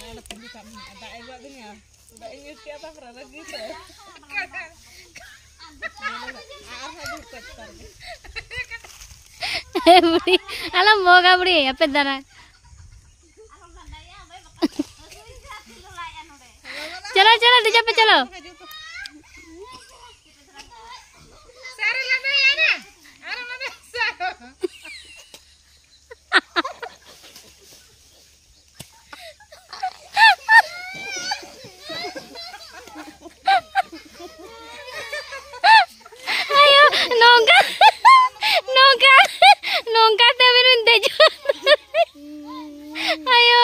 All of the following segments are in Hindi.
ada tinggi kami. Ada ibu ini ya. Udah ini siapa pernah gitu. बुढ़ी अला मोगा बुढ़ी पे दाना चलो चलो डीजे पे चलो ayo nongka nongka nongka tapi nanti ayo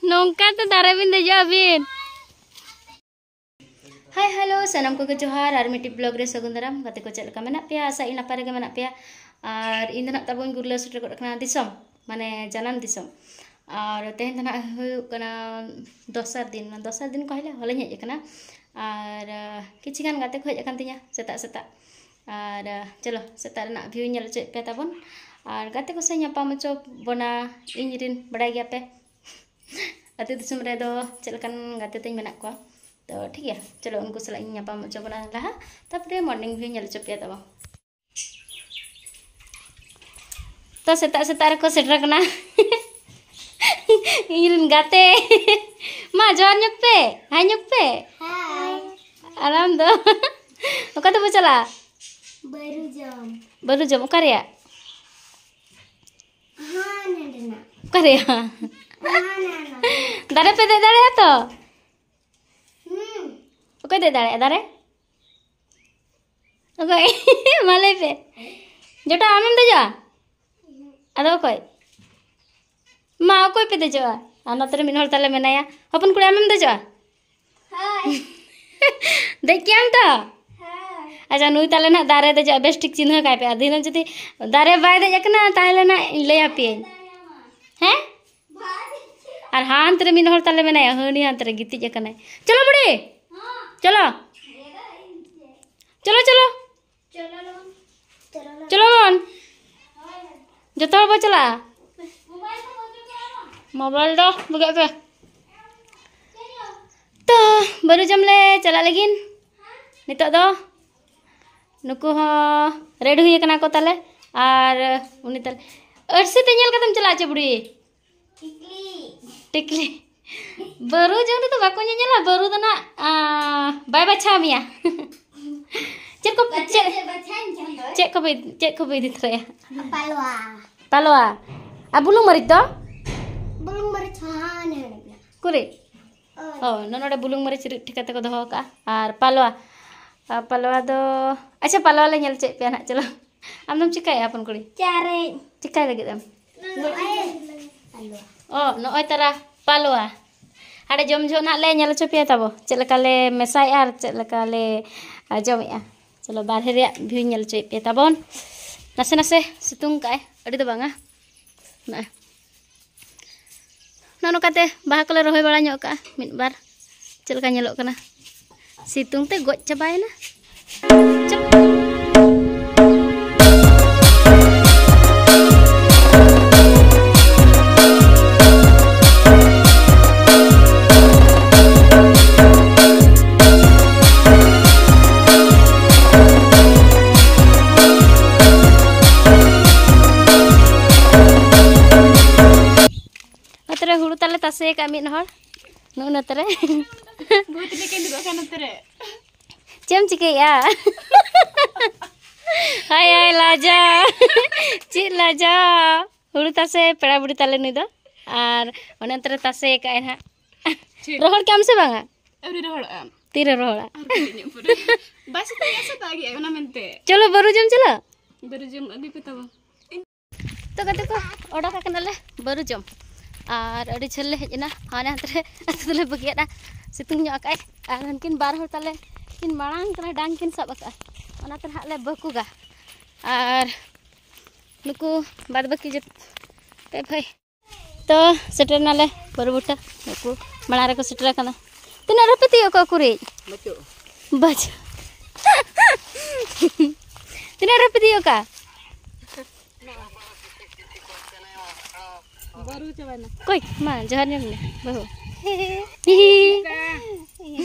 nongka tuh darah binde jabin hai halo sanam ko johar ar miti blog re sagundaram gate ko chelka menak pia asa ina pare ge menak pia ar ina nak tabon gurla sutra ko kana disom mane janam disom और तेहन तना हुकना दोसर दिन कहले हले हेज कना और किछि गान गाते को हेज अकन तिया सेता सेता और चलो सेता रना व्यू नेल चे पे ताबन और गाते को से ᱧᱟᱯᱟᱢ ᱢᱚᱪᱚ बना इनरिन बड़ाय गया पे अति दिसम रे दो चलकन गाते तई मेना को तो ठीक है चलो उनको सला ᱧᱟᱯᱟᱢ मचो बना लहा तापरे मॉर्निंग व्यू नेल चे पे ताबो तो सेता सेता रे को सेटर कना इनरिन गाते मा जोर nyuk pe hai nyuk pe hai alam do oka to chala baru jam oka rea ha nena oka rea dare pe de dare to oka de dare oka male pe jota amem de ja ado koi मा कोई पे देजो नतरे मिन हर ताले मेनाया अपन कुड़ा आमेम देजो हाय देखियाम तो हाय अच्छा नुई ताले ना दारे देजो बेस ठीक चिन्ह काय पे अधीन जति दारे बाय देज कना ताले ना लया पे हैं और हां तरे मिन हर ताले मेनाया हनी हां तरे गिति जकना चलो बड़ी हां चलो चलो चलो चलो चलो मन जतो बा चला मोबाइल दो बुगा पे तो baru jam le चला लगिन नितो दो नुकु हो रेडी हुई कना को ताले और उनी ताले अर्सी ते नेल कतम चला चे बुड़ी टिकली baru jam तो बाको नेला baru तो ना बाय बच्चा मिया चेक को भी दिख रहा है पालवा अब बुलुंग मरित दो बुलुंग मरिच हाने कुरे ओ नोनोडे बुलुंग मरिच ठिकाते को दोहो का और पालवा दो अच्छा पालवा ले नेल चे पे ना चलो आम दम चिकाय अपन कुड़ी चारे चिकाय लगे दम ओ नोय तारा पालवा हाडे जम जो ना ले नेल चे पे ताबो चलका ले मेसाय आर चलका ले जमया चलो बाहर रे व्यू नेल चे पे ताबोन नसे नसे सितुंग काय अडी दो बांगा ना नोनो काते बाहा कोले रोहय बड़ा ᱧᱚᱜ का मिद बार चलका ñeloक kana सितुंग ते गoj चाबायना हुड़ू ताले तासे का मिन हर नु नतरे बहुत लेके दिगो का नतरे चम चिकेया हाय हाय लाजा ची लाजा हुड़ू तासे पेड़ा बुड़ी ताले नु दो और ओनंतरे तासे का है रोहड़ काम से बांगा अरे रोहड़ तीरे रोहड़ा बस तो ऐसा था कि ओना मेंते चलो बरुजम चलो बरुजम अभी पता वो तो कते को ओडा का कनले बरुजम और अड़ी छले हेजना हाने हतरे अतले बगियादा सितुंग ᱧᱚᱜ काय और हनकिन बार हर ताले किन मांग करा डांग किन सब का ओना तर हाले बकुगा और नुकु बाद बाकी जत पे भाई तो सेटर नाले बरबुटा नुकु मणा रे को सेटर कना तिना रपति को कुरी बचो बच तिना रपति का baru coba na. Koi, ma joharnya nih, bahu.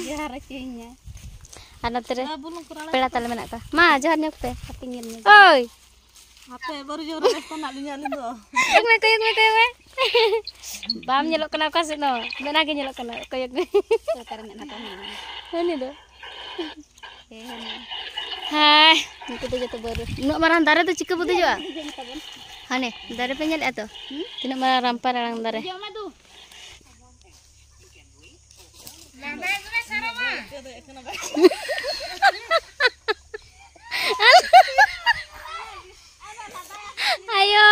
Johar akhirnya. Anak tere, Bulung kurang. pela tala menak ka. Ma joharnya pe, kapingin. Oi. Apa baru johar nak nak nyalin tu. Koyok me. Bam nyelok kena kasih no. Benar ke nyelok kena koyok me. Sekarang nak tahu. Ini tuh. Hai, itu tuh jatuh baru. Nuk marang dare tuh cika putih juga. Hane, dare penyel itu. Tidak marang rampar orang dare. Ayo.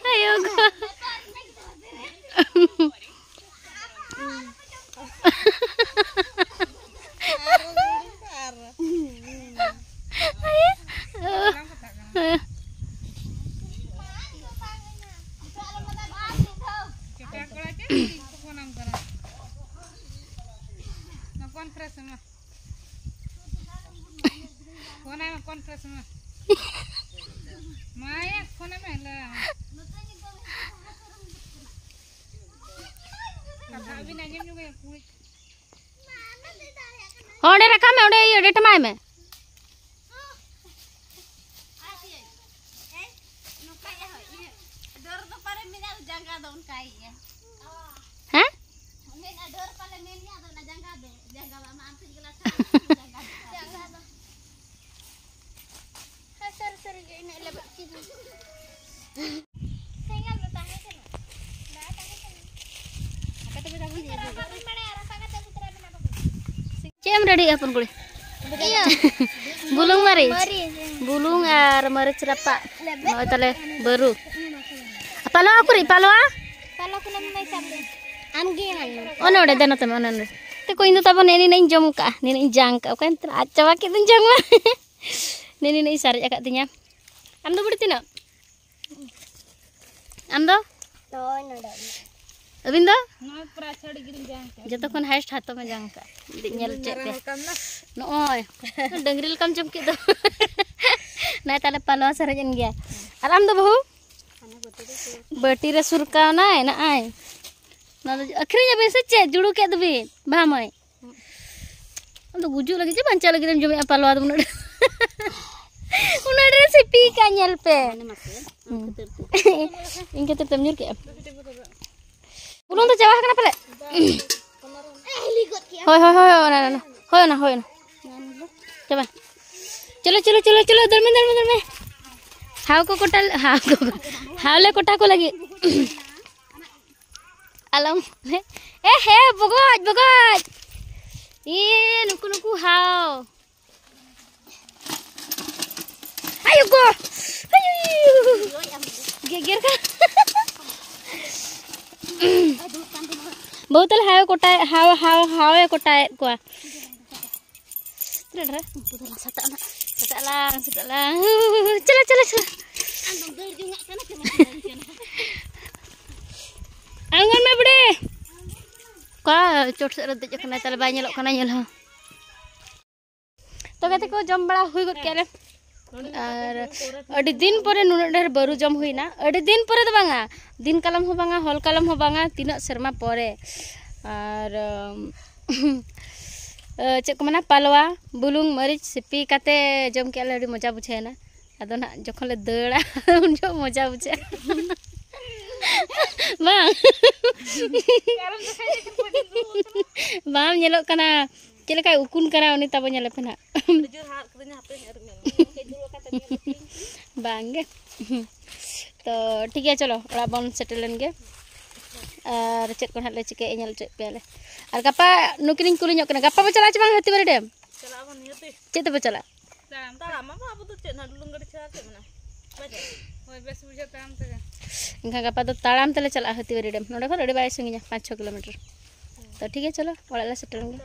Ayo go. Onde rekam onde edit mai me. Hah? Cem ready apa kulit? Bulung mari. Bulung ar mari cerapa. Mau tale baru. Palo aku ri palo ah? Palo aku namanya siapa? Amgi mana? Oh no, udah dana teman anu. Te ko indu tapan ini nai jom ka, nini jang ka kan acha wakit jang mah. Nini nai sar ya katanya. Amdo berarti no? Amdo? Oh, no. Abindo? No prachadi giring jang. Jatuh kon highest hato me jang ka. Nyel cek deh. No oi. Dengril kam jom gitu. Nai tale palo sarajan gya. Alam do bahu? Berti re surka na ai. Na akhirnya bisa cek judu kayak tuh bahamai. Untuk gujuk lagi je banca lagi dem jom apa lo adu udah. Udah resipi kan nyelpe. Ingke tetap nyur kayak. Ulung tuh cewek kenapa le? Hoi, na. Coba. Chalo, dalme. Haw le kota ko lagi. Alam. Bogoj. Nuku haw. Ayo go. Geger kan? बहुत हाव कोटा हाव कोटा को चला आंगन में बड़े का चोट से रद्द जखना तले bye ñelok kana ñel ha तो कहते को जम बड़ा हुई गत केले और अड़ी दिन परे नुना ढेर बरु जम हुईना अड़ी दिन परे तो बांगा दिन कालम हो बांगा हल कालम हो बांगा तीना शर्मा परे और चेक को मना पालवा बुलुंग मरीच सिपी काते जम के अड़ी मजा बुझेना अदो ना जखन ले दड़ा उन जो मजा बुझे बाम ñelok kana चेलका उकुन करा उनी तब ñele पे ना बांगे तो ठीक है चलो ओड़ा बन सेटल लेंगे और चेक को हाले चिके एñel चेक पे ले और गपा नुकिन कुली ñok kana गपा पे चला च बांग हती बारे डेम चला बन हती चेत पे चला ताराम मा अब तो चेना डुलुंग गड़ी चला के मना बजे होय बेस बुझे ताम तके इनका गपा तो ताड़ाम तले चला हती बारे डेम नोडे खन अड़ी बाय संगिया 5-6 किलोमीटर तो ठीक है चलो ओड़ा ला सेटल लेंगे